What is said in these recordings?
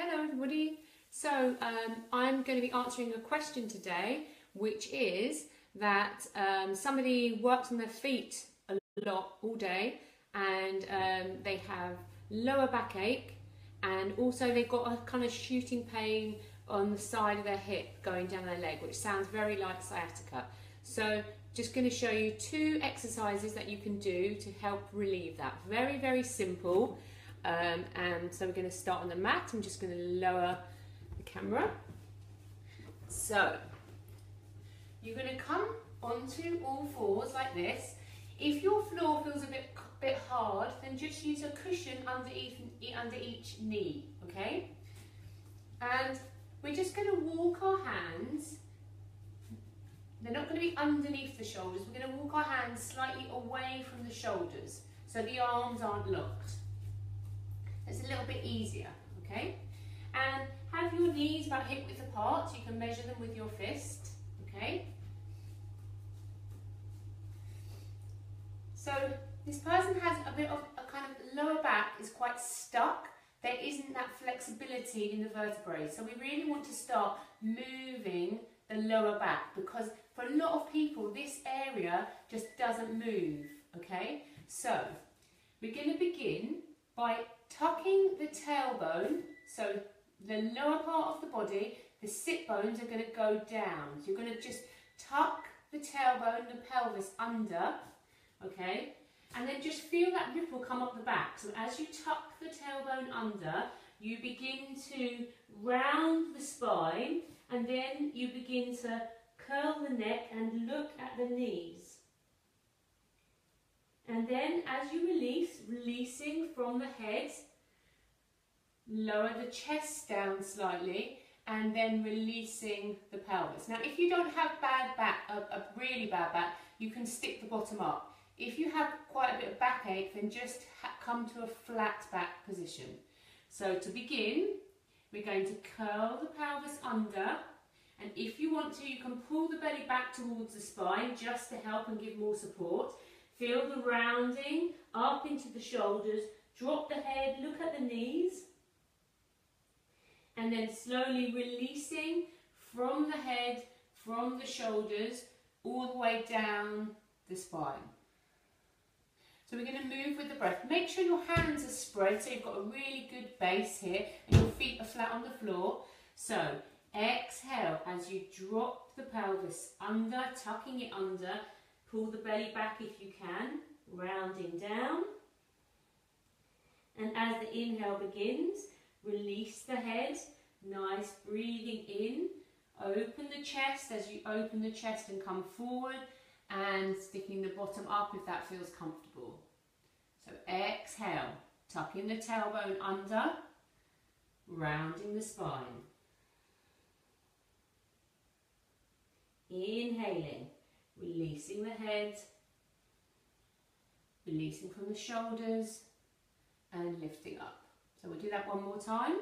Hello everybody. So I'm going to be answering a question today, which is that somebody works on their feet a lot all day and they have lower backache, and also they've got a kind of shooting pain on the side of their hip going down their leg, which sounds very like sciatica. So just going to show you two exercises that you can do to help relieve that. Very, very simple. And so we're going to start on the mat. I'm just going to lower the camera. So you're going to come onto all fours like this. If your floor feels a bit hard, then just use a cushion under each knee, okay? And we're just going to walk our hands. They're not going to be underneath the shoulders. We're going to walk our hands slightly away from the shoulders so the arms aren't locked. It's a little bit easier, okay? And have your knees about hip width apart, so you can measure them with your fist, okay? So this person has a bit of a kind of lower back is quite stuck. There isn't that flexibility in the vertebrae. So we really want to start moving the lower back, because for a lot of people this area just doesn't move, okay? So we're going to begin by tucking the tailbone, so the lower part of the body, the sit bones are going to go down. So you're going to just tuck the tailbone, the pelvis under, okay? And then just feel that ripple come up the back. So as you tuck the tailbone under, you begin to round the spine, and then you begin to curl the neck and look at the knees. And then as you release, releasing from the head, lower the chest down slightly, and then releasing the pelvis. Now if you don't have bad back, a really bad back, you can stick the bottom up. If you have quite a bit of backache, then just come to a flat back position. So to begin, we're going to curl the pelvis under, and if you want to, you can pull the belly back towards the spine just to help and give more support. Feel the rounding up into the shoulders, drop the head, look at the knees, and then slowly releasing from the head, from the shoulders, all the way down the spine. So we're going to move with the breath. Make sure your hands are spread so you've got a really good base here and your feet are flat on the floor. So exhale as you drop the pelvis under, tucking it under. Pull the belly back if you can, rounding down. And as the inhale begins, release the head, nice breathing in. Open the chest as you open the chest and come forward, and sticking the bottom up if that feels comfortable. So exhale, tucking the tailbone under, rounding the spine. Inhaling. Releasing the head, releasing from the shoulders, and lifting up. So we'll do that one more time.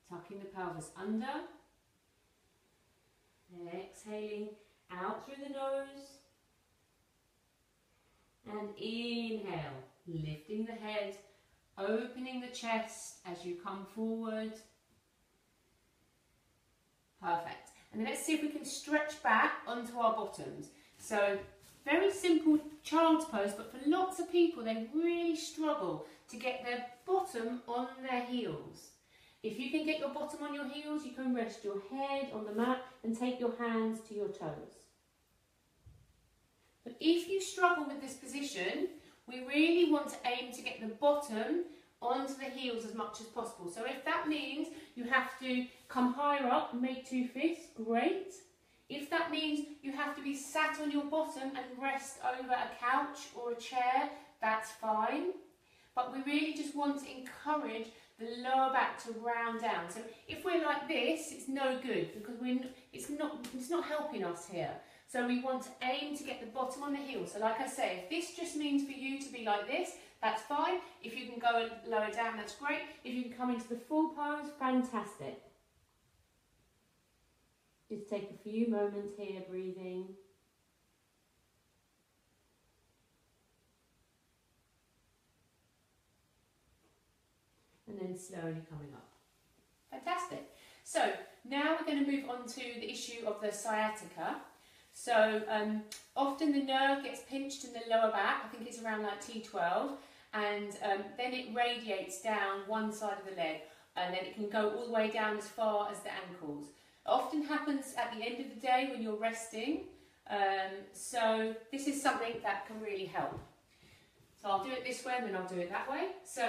Tucking the pelvis under, exhaling out through the nose, and inhale, lifting the head, opening the chest as you come forward. Perfect. And then let's see if we can stretch back onto our bottoms. So very simple child's pose, but for lots of people they really struggle to get their bottom on their heels. If you can get your bottom on your heels, you can rest your head on the mat and take your hands to your toes. But if you struggle with this position, we really want to aim to get the bottom onto the heels as much as possible. So if that means you have to come higher up and make two fists, great. If that means you have to be sat on your bottom and rest over a couch or a chair, that's fine. But we really just want to encourage the lower back to round down. So if we're like this, it's no good, because it's not helping us here. So we want to aim to get the bottom on the heel. So like I say, if this just means for you to be like this, that's fine. If you can go lower down, that's great. If you can come into the full pose, fantastic. Just take a few moments here, breathing. And then slowly coming up. Fantastic. So now we're going to move on to the issue of the sciatica. So often the nerve gets pinched in the lower back, I think it's around like T12, and then it radiates down one side of the leg, and then it can go all the way down as far as the ankles. It often happens at the end of the day when you're resting, so this is something that can really help. So I'll do it this way and then I'll do it that way. So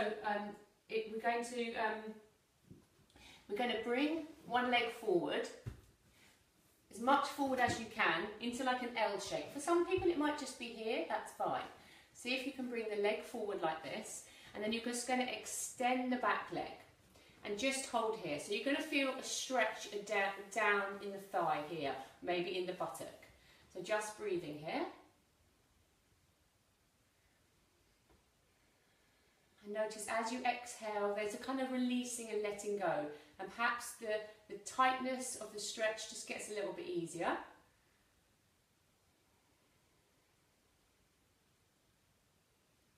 we're going to bring one leg forward, as much forward as you can, into like an L shape. For some people it might just be here, that's fine. See if you can bring the leg forward like this, and then you're just going to extend the back leg and just hold here. So you're going to feel a stretch down in the thigh here, maybe in the buttock. So just breathing here. And notice as you exhale, there's a kind of releasing and letting go. And perhaps the tightness of the stretch just gets a little bit easier.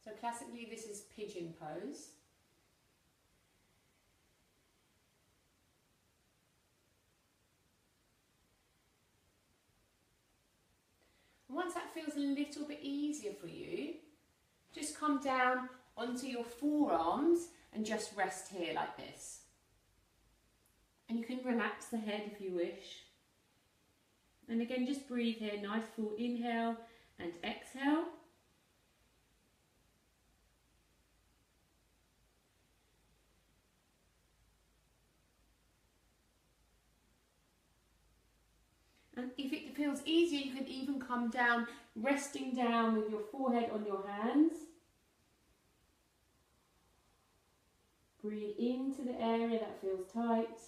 So classically this is pigeon pose. Once that feels a little bit easier for you, just come down onto your forearms and just rest here like this. And you can relax the head if you wish. And again, just breathe here, nice full inhale and exhale. And if it feels easier, you can even come down, resting down with your forehead on your hands. Breathe into the area that feels tight.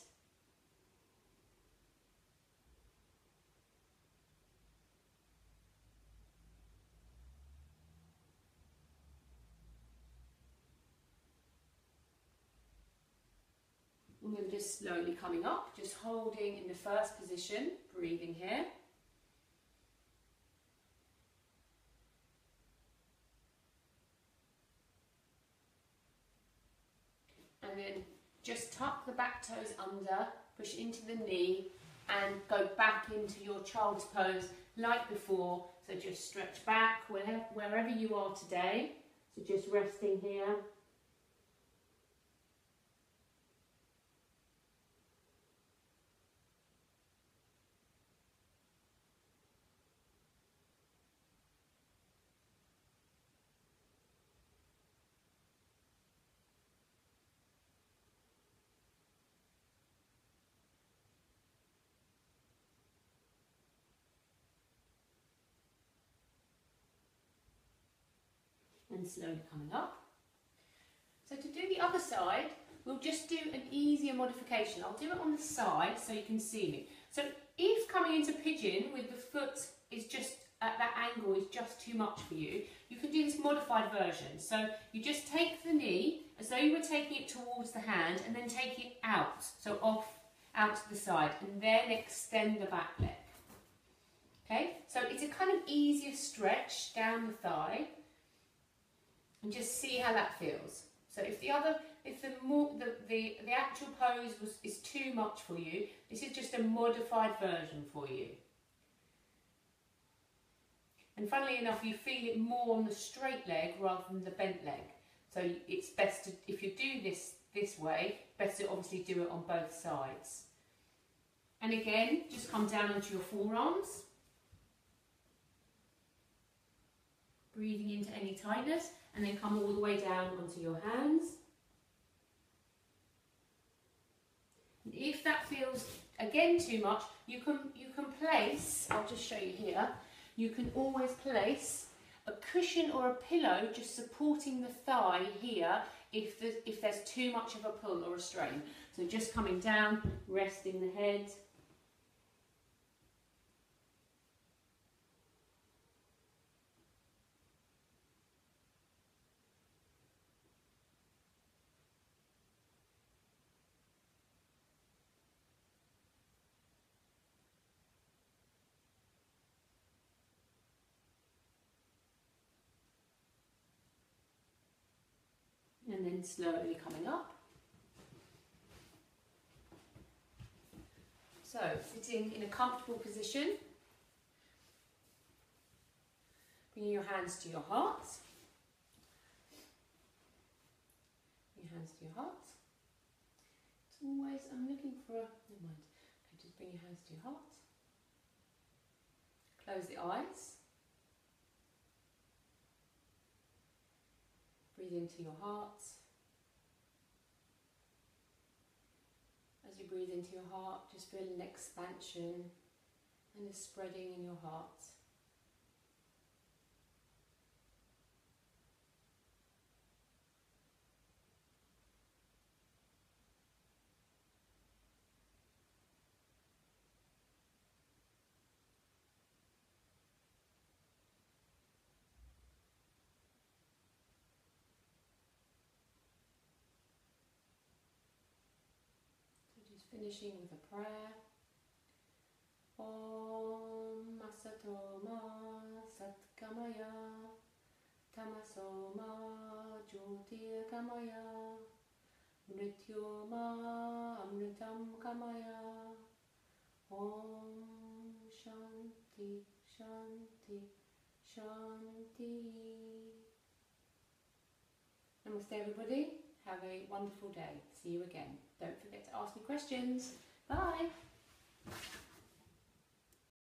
And then just slowly coming up, just holding in the first position, breathing here. And then just tuck the back toes under, push into the knee and go back into your child's pose like before. So just stretch back wherever you are today. So just resting here. And slowly coming up. So to do the other side, we'll just do an easier modification. I'll do it on the side so you can see me. So if coming into pigeon with the foot is just at that angle is just too much for you, you can do this modified version. So you just take the knee as though you were taking it towards the hand and then take it out, so off, out to the side, and then extend the back leg. Okay, so it's a kind of easier stretch down the thigh. And just see how that feels. So if the actual pose is too much for you, this is just a modified version for you. And funnily enough, you feel it more on the straight leg rather than the bent leg. So it's best to, if you do this way, best to obviously do it on both sides. And again, just come down onto your forearms. Breathing into any tightness. And then come all the way down onto your hands. And if that feels again too much, you can place, I'll just show you here, you can always place a cushion or a pillow just supporting the thigh here if there's too much of a pull or a strain. So just coming down, resting the head. And then slowly coming up. So, sitting in a comfortable position, bringing your hands to your heart. Bring your hands to your heart. It's always, I'm looking for a, never mind. Okay, just bring your hands to your heart. Close the eyes. Breathe into your heart. As you breathe into your heart, just feel an expansion and a spreading in your heart. Finishing with a prayer. Om Masatoma Satkamaya Tamasoma Jyotirgamaya Mrityoma Amritam Kamaya. Om Shanti Shanti Shanti. Namaste everybody. Have a wonderful day. See you again. Don't forget to ask me questions. Bye.